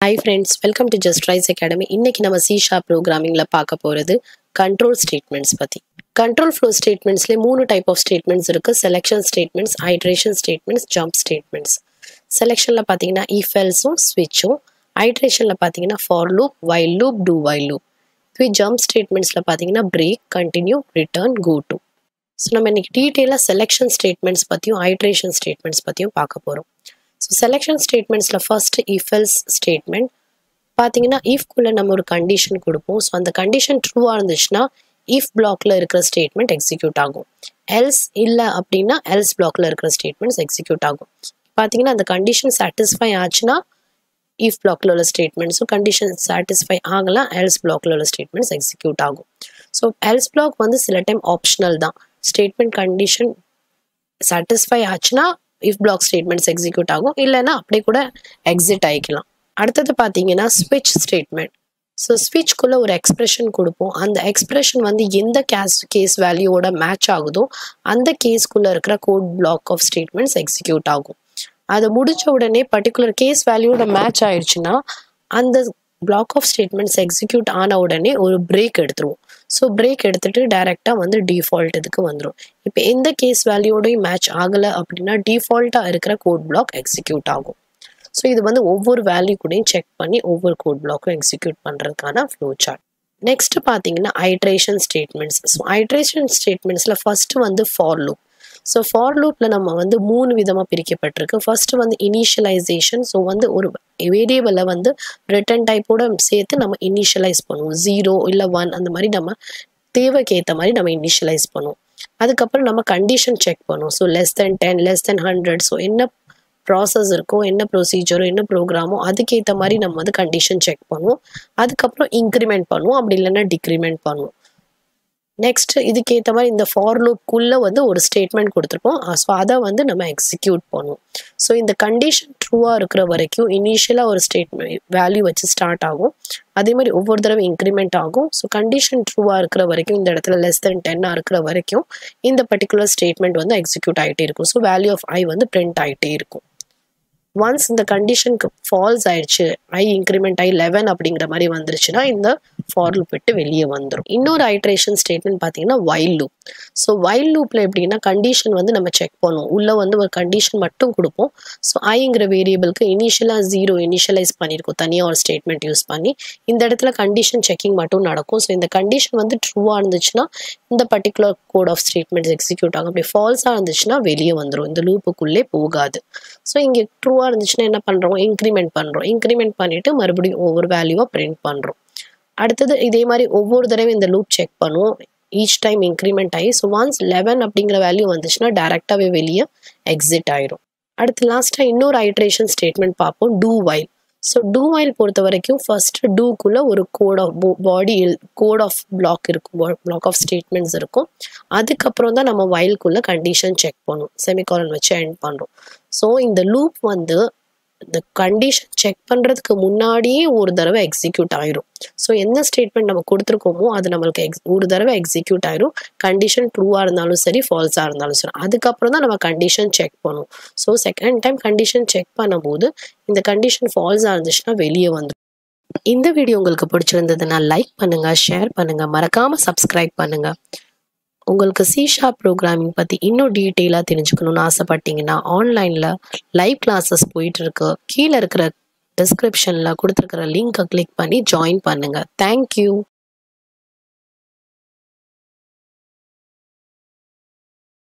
Hi friends, welcome to Just Rise Academy. இன்னைக்கு நம்ம C# programmingல பார்க்க போறது control statements பத்தி. Control flow statementsல மூணு type of statements இருக்கு. Selection statements, iteration statements, jump statements. Selectionல பாத்தீங்கன்னா if elseம் switchம், iterationல பாத்தீங்கன்னா for loop, while loop, do while loop. இதுவே jump statementsல பாத்தீங்கன்னா break, continue, return, go to. So நம்ம இன்னைக்கு டீடைலா selection statements பத்தியும் iteration statements பத்தியும் பார்க்க போறோம். So selection statementsல first if else statement பாத்தீங்கன்னா if குள்ள நம்ம ஒரு condition கொடுப்போம். So அந்த condition true இருந்துச்சுன்னா if blockல இருக்கிற statement execute ஆகும். Else இல்ல அப்படின்னா else blockல இருக்கிற statements execute ஆகும். பாத்தீங்கன்னா அந்த condition satisfy ஆச்சுன்னா if blockல உள்ள statements condition satisfy ஆகல else blockல உள்ள statements execute ஆகும். So else block வந்து சில time optional தான். Statement condition satisfy ஆச்சுன்னா if block statements execute ஆகும் இல்லனா அப்படியே கூட exit ஆயிக்கலாம். அடுத்து பாத்தீங்கன்னா switch statement. So switch குள்ள ஒரு expression கொடுப்போம். அந்த expression வந்து எந்த case value ஓட match ஆகுதோ அந்த case குள்ள இருக்கிற code block of statements execute ஆகும். அது முடிச்ச உடனே particular case value ஓட match ஆயிருச்சுனா அந்த block of statements execute ஆன உடனே ஒரு break எடுத்துருவோம். So break எடுத்துட்டு டைரக்டா வந்து default இதுக்கு வந்துரும். இப்போ எந்த கேஸ் வேல்யூவோடயும் மேட்ச் ஆகல அப்படின்னா டிஃபால்ட்டா இருக்கிற கோட் பிளாக் எக்ஸிக்யூட் ஆகும். ஸோ இது வந்து ஒவ்வொரு வேல்யூ கூடயும் செக் பண்ணி ஒவ்வொரு கோட் பிளாக்கும் எக்ஸிக்யூட் பண்றதுக்கான ஃப்ளோ சார்ட். நெக்ஸ்ட் பாத்தீங்கன்னா ஐட்ரேஷன் ஸ்டேட்மெண்ட்ஸ். ஸோ ஐட்ரேஷன் ஸ்டேட்மெண்ட்ஸ்ல ஃபர்ஸ்ட் வந்து ஃபார் லூப். ஸோ ஃபார் லூப்ல நம்ம வந்து மூணு விதமா பிரிக்கப்பட்டிருக்கு. ஃபர்ஸ்ட் வந்து இனிஷியலைசேஷன். ஸோ வந்து ஒரு வேரியபிளை வந்து ரிட்டர்ன் டைப்போட சேர்த்து நம்ம இனிஷியலைஸ் பண்ணுவோம். 0 இல்லை 1 அந்த மாதிரி நம்ம தேவைக்கு ஏற்ற மாதிரி நம்ம இனிஷியலைஸ் பண்ணுவோம். அதுக்கப்புறம் நம்ம கண்டிஷன் செக் பண்ணுவோம். So less than 10 less than 100. So என்ன ப்ராசஸ் இருக்கோ என்ன ப்ரொசீஜரோ என்ன ப்ரோக்ராமோ அதுக்கேற்ற மாதிரி நம்ம வந்து கண்டிஷன் செக் பண்ணுவோம். அதுக்கப்புறம் இன்க்ரிமெண்ட் பண்ணுவோம், அப்படி இல்லைன்னா டிக்ரிமெண்ட் பண்ணுவோம். நெக்ஸ்ட் இதுக்கேற்ற மாதிரி இந்த ஃபார் லூப்குள்ள வந்து ஒரு ஸ்டேட்மெண்ட் கொடுத்துருப்போம். ஸோ அதை வந்து நம்ம எக்ஸிக்யூட் பண்ணுவோம். ஸோ இந்த கண்டிஷன் ட்ரூவாக இருக்கிற வரைக்கும் இனிஷியலாக ஒரு ஸ்டேட்மெண்ட் வேல்யூ வச்சு ஸ்டார்ட் ஆகும். அதே மாதிரி ஒவ்வொரு தடவை இன்க்ரிமெண்ட் ஆகும். ஸோ கண்டிஷன் ட்ரூவாக இருக்கிற வரைக்கும் இந்த இடத்துல லெஸ் தென் 10 இருக்கிற வரைக்கும் இந்த பர்டிகுலர் ஸ்டேட்மெண்ட் வந்து எக்ஸிக்யூட் ஆகிட்டே இருக்கும். ஸோ வேல்யூ ஆஃப் ஐ வந்து பிரிண்ட் ஆகிட்டே இருக்கும். ஒன்ஸ் இந்த கண்டிஷனுக்கு ஃபால்ஸ் ஆயிடுச்சு, ஐ இன்க்ரிமெண்ட் ஆகி 11 அப்படிங்கிற மாதிரி வந்துருச்சுன்னா இந்த ஃபார் லூப் விட்டு வெளியே வந்துடும். இன்னொரு ஐட்ரேஷன் ஸ்டேட்மெண்ட் பார்த்தீங்கன்னா வைல் லூப். ஸோ வைல் லூப்ல எப்படின்னா கண்டிஷன் வந்து நம்ம செக் பண்ணுவோம். உள்ள வந்து ஒரு கண்டிஷன் மட்டும் கொடுப்போம். ஸோ ஐங்கிற வேரியபிளுக்கு இனிஷியலாக 0 இனிஷியலைஸ் பண்ணியிருக்கோம் தனியாக ஒரு ஸ்டேட்மெண்ட் யூஸ் பண்ணி. இந்த இடத்துல கண்டிஷன் செக்கிங் மட்டும் நடக்கும். ஸோ இந்த கண்டிஷன் வந்து ட்ரூவாக இருந்துச்சுன்னா இந்த particular code of statements execute ஆகும். அப்படி ஃபால்ஸாக இருந்துச்சுன்னா வெளியே வந்துடும், இந்த லூப்புக்குள்ளே போகாது. ஸோ இங்கே ட்ரூவாக இருந்துச்சுன்னா என்ன பண்ணுறோம், இன்க்ரிமெண்ட் பண்ணுறோம். இன்க்ரிமெண்ட் பண்ணிட்டு மறுபடியும் ஒவ்வொரு வேல்யூவாக பிரிண்ட் பண்ணுறோம். அடுத்தது இதே மாதிரி ஒவ்வொரு தடவையும் இந்த லூப் செக் பண்ணுவோம். ஈச் டைம் இன்க்ரிமெண்ட் ஆகி ஸோ ஒன்ஸ் 11 அப்படிங்கிற வேல்யூ வந்துச்சுன்னா டேரெக்டாகவே வெளியே எக்ஸிட் ஆயிரும். அடுத்து லாஸ்ட்டாக இன்னொரு ஐட்ரேஷன் ஸ்டேட்மெண்ட் பார்ப்போம், do while. So do while பொறுத்த வரைக்கும் ஃபர்ஸ்ட் டூக்குள்ள ஒரு code of code of block இருக்கும், பிளாக் ஆஃப் ஸ்டேட்மெண்ட்ஸ் இருக்கும். அதுக்கப்புறம் தான் நம்ம வைல்குள்ள கண்டிஷன் செக் பண்ணுவோம், செமிகாலன் வச்சு எண்ட் பண்ணுறோம். ஸோ இந்த லூப் வந்து இந்த கண்டிஷன் செக் பண்ணுறதுக்கு முன்னாடியே ஒரு தடவை எக்ஸிக்யூட் ஆயிரும். ஸோ என்ன ஸ்டேட்மெண்ட் நம்ம கொடுத்துருக்கோமோ அது நம்மளுக்கு ஒரு தடவை எக்ஸிக்யூட் ஆயிரும். கண்டிஷன் ட்ரூவாக இருந்தாலும் சரி ஃபால்ஸாக இருந்தாலும் சரி. அதுக்கப்புறம் தான் நம்ம கண்டிஷன் செக் பண்ணுவோம். So second time condition check பண்ணும்போது இந்த கண்டிஷன் ஃபால்ஸாக இருந்துச்சுன்னா வெளியே வந்துடும். இந்த வீடியோ உங்களுக்கு பிடிச்சிருந்ததுன்னா லைக் பண்ணுங்க, ஷேர் பண்ணுங்க, மறக்காம சப்ஸ்கிரைப் பண்ணுங்க. உங்களுக்கு C# ப்ரோக்ராமிங் பற்றி இன்னும் டீட்டெயிலாக தெரிஞ்சுக்கணும்னு ஆசைப்பட்டீங்கன்னா ஆன்லைனில் லைவ் கிளாஸஸ் போயிட்டு இருக்கு. கீழே இருக்கிற டிஸ்கிரிப்ஷனில் கொடுத்துருக்கிற லிங்கை கிளிக் பண்ணி ஜாயின் பண்ணுங்க. தேங்க்யூ.